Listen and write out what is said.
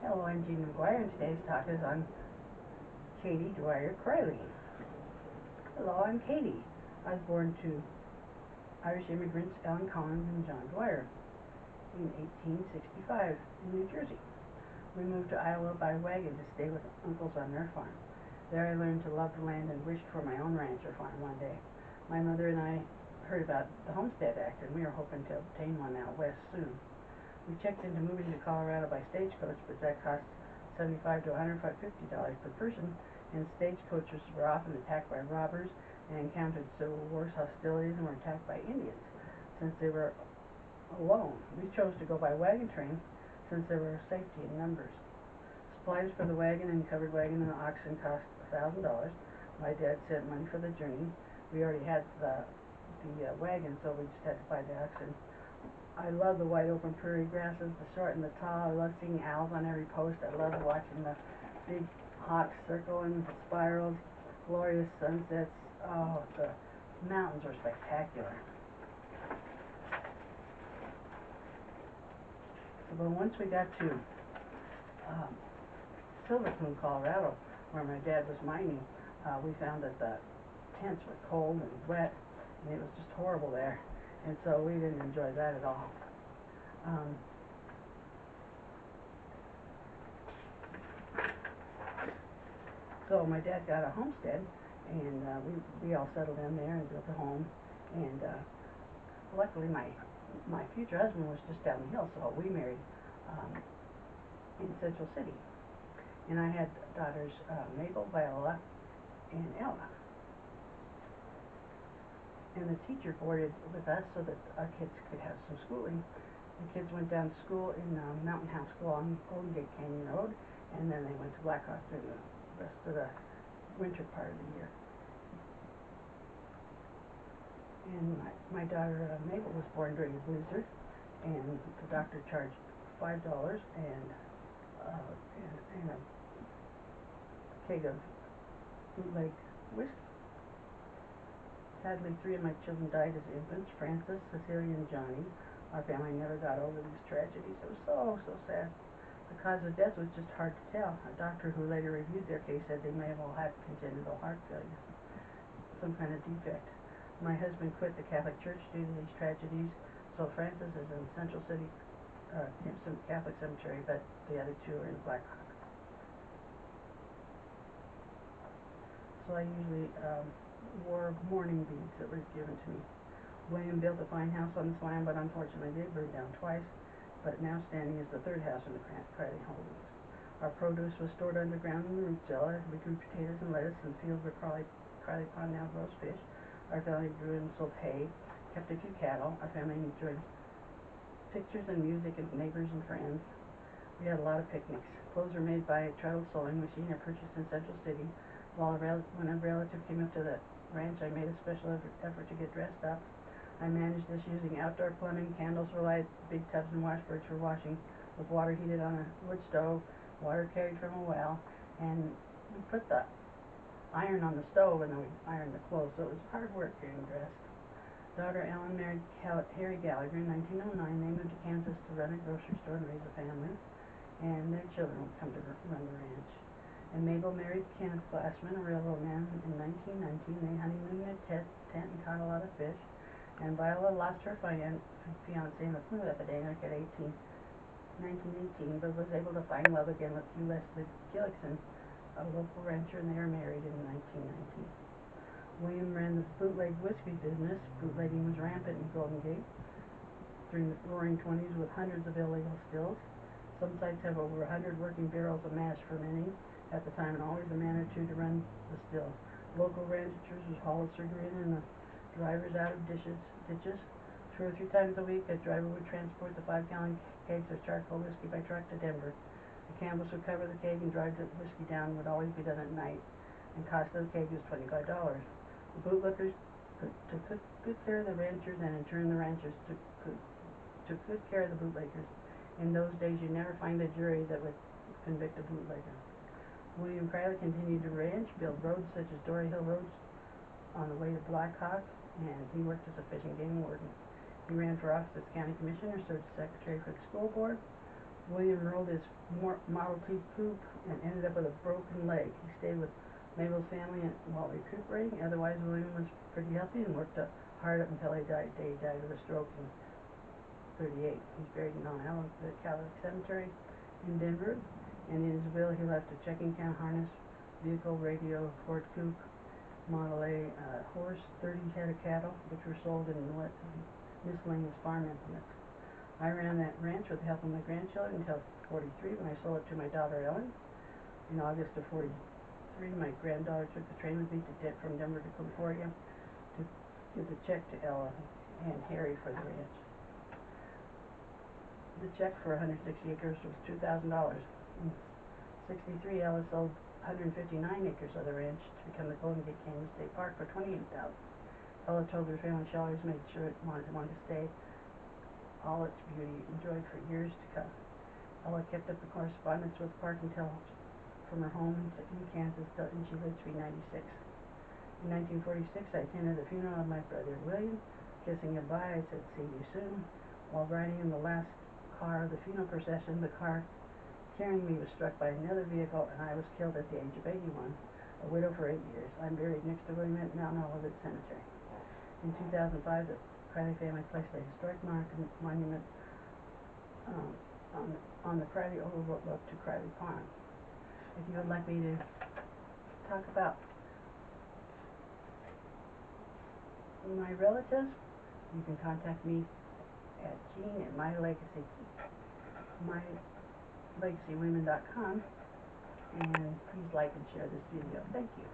Hello, I'm Jean Maguire, and today's talk is on Katie Dwyer Criley. Hello, I'm Katie. I was born to Irish immigrants Ellen Collins and John Dwyer in 1865 in New Jersey. We moved to Iowa by wagon to stay with uncles on their farm. There I learned to love the land and wished for my own ranch or farm one day. My mother and I heard about the Homestead Act, and we were hoping to obtain one out west soon. We checked into moving to Colorado by stagecoach, but that cost $75 to $150 per person, and stagecoaches were often attacked by robbers and encountered civil wars, hostilities, and were attacked by Indians. Since they were alone, we chose to go by wagon train since there were safety in numbers. Supplies for the wagon and covered wagon and oxen cost $1,000. My dad sent money for the journey. We already had the wagon, so we just had to buy the oxen. I love the wide open prairie grasses, the short and the tall. I love seeing owls on every post. I love watching the big hawks circling the spirals, glorious sunsets. Oh, the mountains are spectacular. So, but once we got to Silver Plume, Colorado, where my dad was mining, we found that the tents were cold and wet, and it was just horrible there. And so we didn't enjoy that at all. So my dad got a homestead, and we all settled in there and built a home. And luckily, my future husband was just down the hill, so we married in Central City. And I had daughters Mabel, Viola, and Ella. And the teacher boarded with us so that our kids could have some schooling. The kids went down to school in Mountain House School on Golden Gate Canyon Road, and then they went to Blackhawk during the rest of the winter part of the year. And my daughter Mabel was born during a blizzard, and the doctor charged $5 and a keg of bootleg whiskey. Sadly, 3 of my children died as infants, Francis, Cecilia, and Johnny. Our family never got over these tragedies. It was so sad. The cause of death was just hard to tell. A doctor who later reviewed their case said they may have all had congenital heart failure, some kind of defect. My husband quit the Catholic Church due to these tragedies, so Francis is in Central City Catholic Cemetery, but the other 2 are in Blackhawk. So I usually wore mourning beads that were given to me. William built a fine house on this land, but unfortunately did burn down twice, but now standing is the 3rd house in the Criley holdings. Our produce was stored underground in the root cellar. We grew potatoes and lettuce, and fields where Criley Pond now grows fish. Our family grew and sold hay, kept a few cattle. Our family enjoyed pictures and music and neighbors and friends. We had a lot of picnics. Clothes were made by a treadle sewing machine or purchased in Central City. When a relative came up to the ranch, I made a special effort to get dressed up. I managed this using outdoor plumbing, candles for light, big tubs and washboards for washing, with water heated on a wood stove, water carried from a well, and we put the iron on the stove and then we ironed the clothes, so it was hard work getting dressed. Daughter Ellen married Harry Gallagher in 1909. They moved to Kansas to run a grocery store and raise a family, and their children would come to run the ranch. And Mabel married Kenneth Glassman, a railroad man, in 1919. They honeymooned in their tent and caught a lot of fish. And Viola lost her fiancé in a flu epidemic at 1918, but was able to find love again with Hugh Leslie Gillickson, a local rancher, and they were married in 1919. William ran the bootleg whiskey business. Bootlegging was rampant in Golden Gate during the Roaring 20s with hundreds of illegal stills. Some sites have over 100 working barrels of mash fermenting at the time, and always a man or 2 to run the still. Local ranchers would haul the sugar in and the drivers out of ditches. 2 or 3 times a week, a driver would transport the 5-gallon kegs of charcoal whiskey by truck to Denver. The canvas would cover the keg and drive the whiskey down. Would always be done at night, and cost of the keg was $25. The bootlickers took good care of the ranchers, and in turn the ranchers took good care of the bootleggers. In those days, you never find a jury that would convict a bootlegger. William Criley continued to ranch, build roads such as Dory Hill Roads on the way to Blackhawk, and he worked as a fish and game warden. He ran for office as county commissioner, served as secretary for the school board, William rolled his Model T coupe and ended up with a broken leg. He stayed with Mabel's family while recuperating. Otherwise, William was pretty healthy and worked hard up until he died. He died of a stroke in 38. He's buried in Mount Allen Catholic Cemetery in Denver. And in his will, he left a checking account, harness, vehicle, radio, Ford coupe, Model A, horse, 30 head of cattle, which were sold in miscellaneous farm implements. I ran that ranch with the help of my grandchildren until 43, when I sold it to my daughter Ellen. In August of 43, my granddaughter took the train with me from Denver to Concordia to give the check to Ella and Harry for the ranch. The check for 160 acres was $2,000. In 63, Ella sold 159 acres of the ranch to become the Golden Gate Canyon State Park for $28,000. Ella told her family she always made sure it wanted to stay all its beauty enjoyed for years to come. Ella kept up the correspondence with the park until from her home in Kansas, and she lived to be 96. In 1946, I attended the funeral of my brother William. Kissing goodbye, I said, "See you soon." While riding in the last car of the funeral procession, the car carrying me was struck by another vehicle, and I was killed at the age of 81, a widow for 8 years. I'm buried next to William at Mount Olivet Cemetery. In 2005, the Crowley family placed a historic monument on the Crowley overlook to Crowley Pond. If you would like me to talk about my relatives, you can contact me at Jean at mylegacywomen.com, and please like and share this video. Thank you.